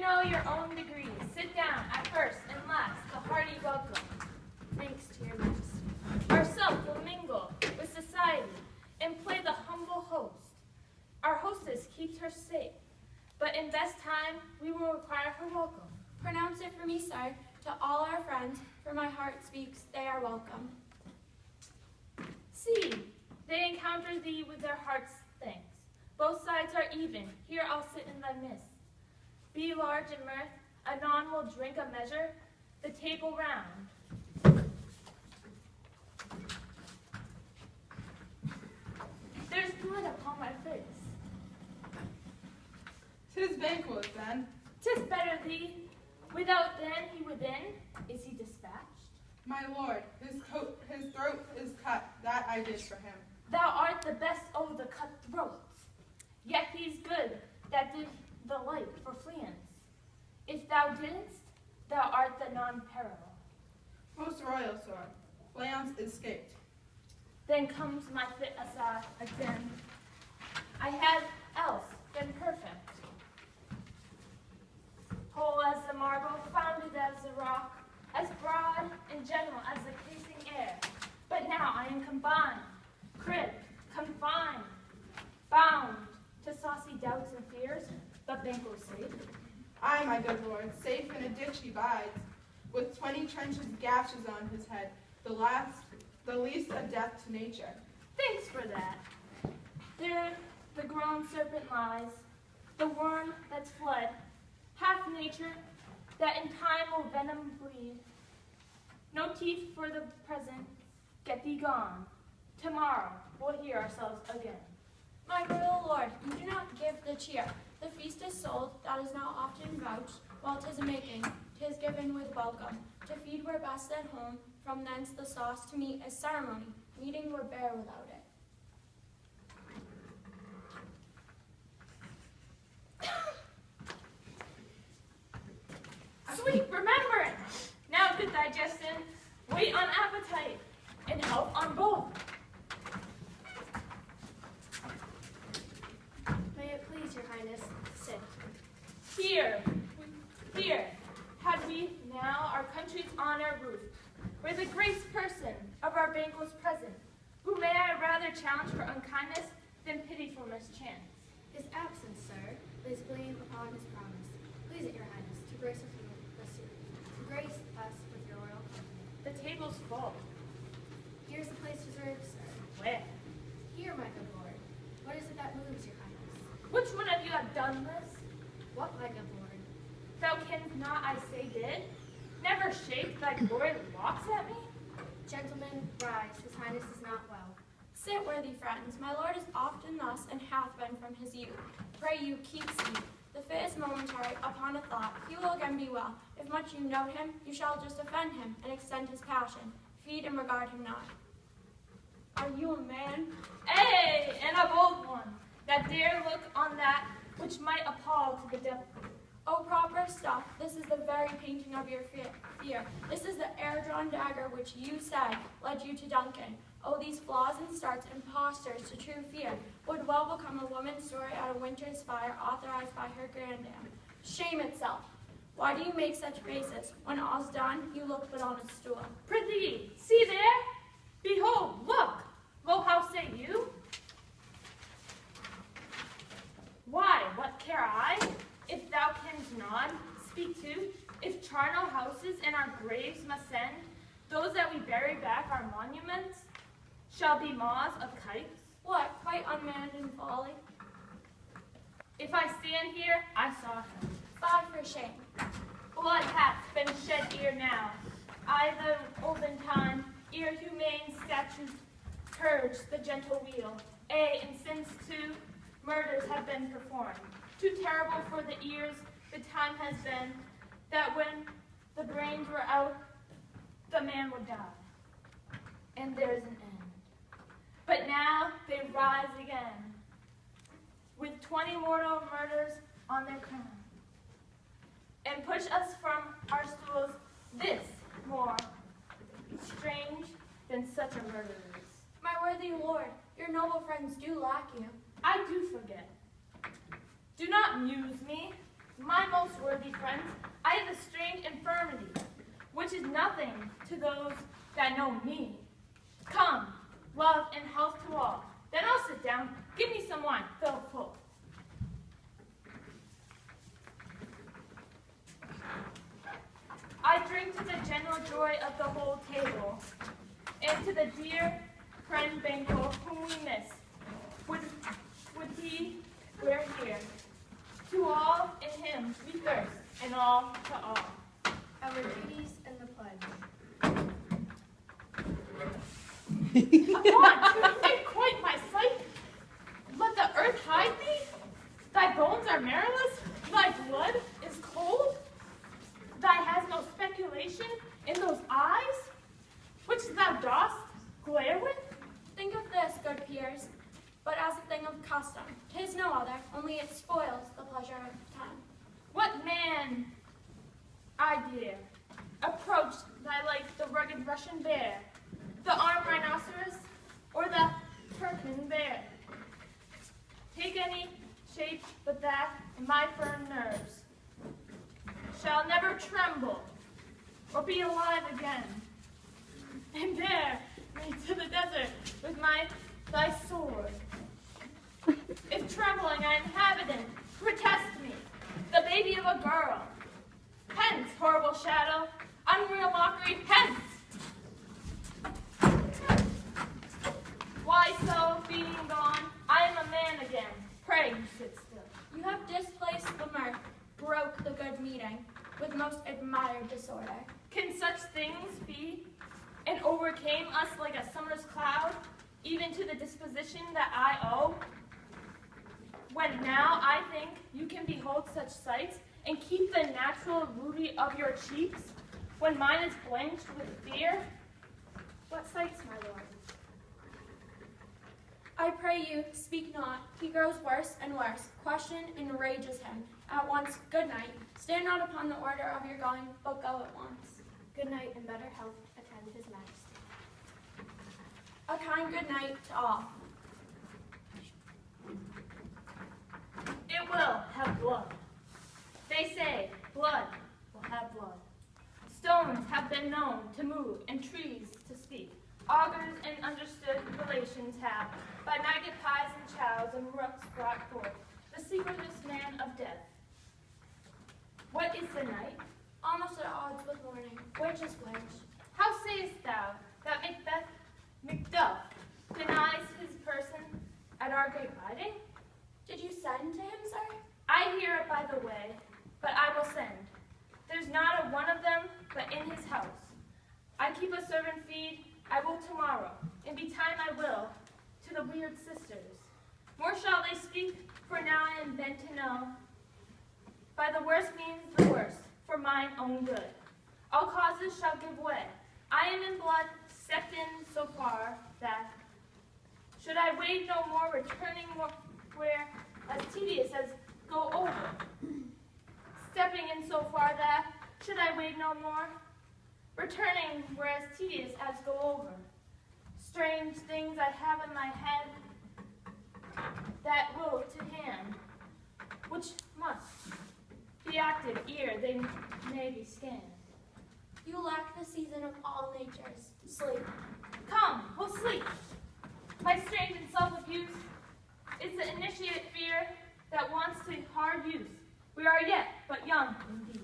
know your own degrees. Sit down at first and last, the hearty welcome. Thanks to your majesty. Ourselves will mingle with society and play the humble host. Our hostess keeps her safe, but in best time we will require her welcome. Pronounce it for me, sir, to all our friends, for my heart speaks, they are welcome. See, they encounter thee with their hearts' thanks. Both sides are even, here I'll sit in thy midst. Be large in mirth, anon we'll drink a measure, the table round. There's blood upon my face. 'Tis banquet, then. 'Tis better thee. Without then, he within. Is he dispatched? My lord, his throat is cut, that I did for him. Thou art the best o' the cut throats. Yet he's good that did the like for fleance. If thou didst, thou art the non-peril. Most royal, sir, Lance escaped. Then comes my fit aside again. I had else been perfect. Whole as the marble, founded as the rock, as broad and general as the casing air. But now I am combined, cribbed, confined, bound to saucy doubts and fears, but banquo's safe. Ay, my good lord, safe in a ditch he bides, with 20 trenches gashes on his head, the least a death to nature. Thanks for that. There the grown serpent lies, the worm that's fled, half nature that in time will venom bleed. No teeth for the present, get thee gone. Tomorrow we'll hear ourselves again. My royal lord, you do not give the cheer. The feast is sold, that is not often vouched, while 'tis a making, 'tis given with welcome. To feed were best at home, from thence the sauce to meat is ceremony. Meeting were bare without it. Sweet remembrance! Now good digestion, weight on appetite, and health on both. May it please your highness, sit. Here, had we now our country's honor roofed, where the graced person of our banquet's present, who may I rather challenge for unkindness than pity for mischance. His absence, sir, lays blame upon his promise. Please it your highness, to grace us with your royal company. The table's full. Here's the place reserved, sir. Where? Here, my good lord. What is it that moves your highness? Which one of you have done this? What, my good lord? Thou canst not, I say, did? Never shake thy glory locks at me? Gentlemen, rise, his highness is not well. Sit, worthy friends, my lord is often thus, and hath been from his youth. Pray you, keep seat. The fit is momentary, upon a thought, he will again be well. If much you note him, you shall just offend him, and extend his passion. Feed and regard him not. Are you a man? Ay, and a bold one, that dare look on that which might appall to the devil. O proper stuff, this is the very painting of your fear. This is the air-drawn dagger which you said led you to Duncan. Oh, these flaws and starts, impostors to true fear, would well become a woman's story at a winter's fire authorized by her grandam. Shame itself. Why do you make such faces? When all's done, you look but on a stool. Prithee, see there? Behold, look! Lo, how say you? Why, what care I? If thou canst nod, speak to, if charnel houses and our graves must send, those that we bury back our monuments, shall be maws of kites. What, quite unmanned in folly? If I stand here, I saw him. Fie for shame. Blood hath been shed ere now. I the olden time, ere humane statutes purged the gentle wheel. Ay, and since too, murders have been performed. Too terrible for the ears, the time has been, that when the brains were out, the man would die. And there's an end. But now they rise again, with 20 mortal murders on their crown, and push us from our stools. This more strange than such a murder is. My worthy lord, your noble friends do lack you. I do forget. Do not muse me. My most worthy friends, I have a strange infirmity, which is nothing to those that know me. Come, love and health to all. Then I'll sit down. Give me some wine, fill full. I drink to the general joy of the whole table, and to the dear friend Banquo whom we miss. Would he were here. To all in him we thirst, and all to all. Our duties and the pledge. Upon make quite my sight, let the earth hide thee. Thy bones are marrowless, thy blood is cold. Thy has no speculation in those eyes, which thou dost glare with. Think of this, good peers, but as a thing of custom. 'Tis no other, only it spoils the pleasure of time. What man, I dare, approach thy like the rugged Russian bear, the armed rhinoceros, or the Turkmen bear? Take any shape but that, and my firm nerves shall never tremble or be alive again. And bear me to the desert with thy sword. If trembling I inhabitant, protest me, the baby of a girl. Hence, horrible shadow, unreal mockery, hence! Why so, being gone, I am a man again. Pray you sit still. You have displaced the mirth, broke the good meeting, with most admired disorder. Can such things be, and overcame us like a summer's cloud, even to the disposition that I owe? When now I think you can behold such sights, and keep the natural beauty of your cheeks, when mine is blanched with fear? What sights, my lord? I pray you, speak not. He grows worse and worse. Question enrages him. At once, good night. Stand not upon the order of your going, but go at once. Good night and better health attend his majesty. A kind good night to all. It will have blood. They say blood will have blood. Stones have been known to move, and trees to speak. Augurs and understood relations have, by magpies and chows and rooks brought forth, the secretless man of death. What is the night? Almost at odds with morning. Which is which? How sayest thou that Macduff denies his person at our great riding? Did you send to him, sir? I hear it by the way, but I will send. There's not a one of them but in his house. I keep a servant feed, I will tomorrow, and betime I will, to the weird sisters. More shall they speak, for now I am bent to know. By the worst means the worst, for mine own good. All causes shall give way. I am in blood, stepped in so far that, should I wade no more, returning where as tedious as go over. Stepping in so far that, should I wade no more, returning where as tedious as go over. Strange things I have in my head that will to hand, which must be active ere they may be scanned. You lack the season of all natures. Sleep. Come, we'll sleep. My strange and self-abuse is the initiate fear that wants to hard use. We are yet but young indeed.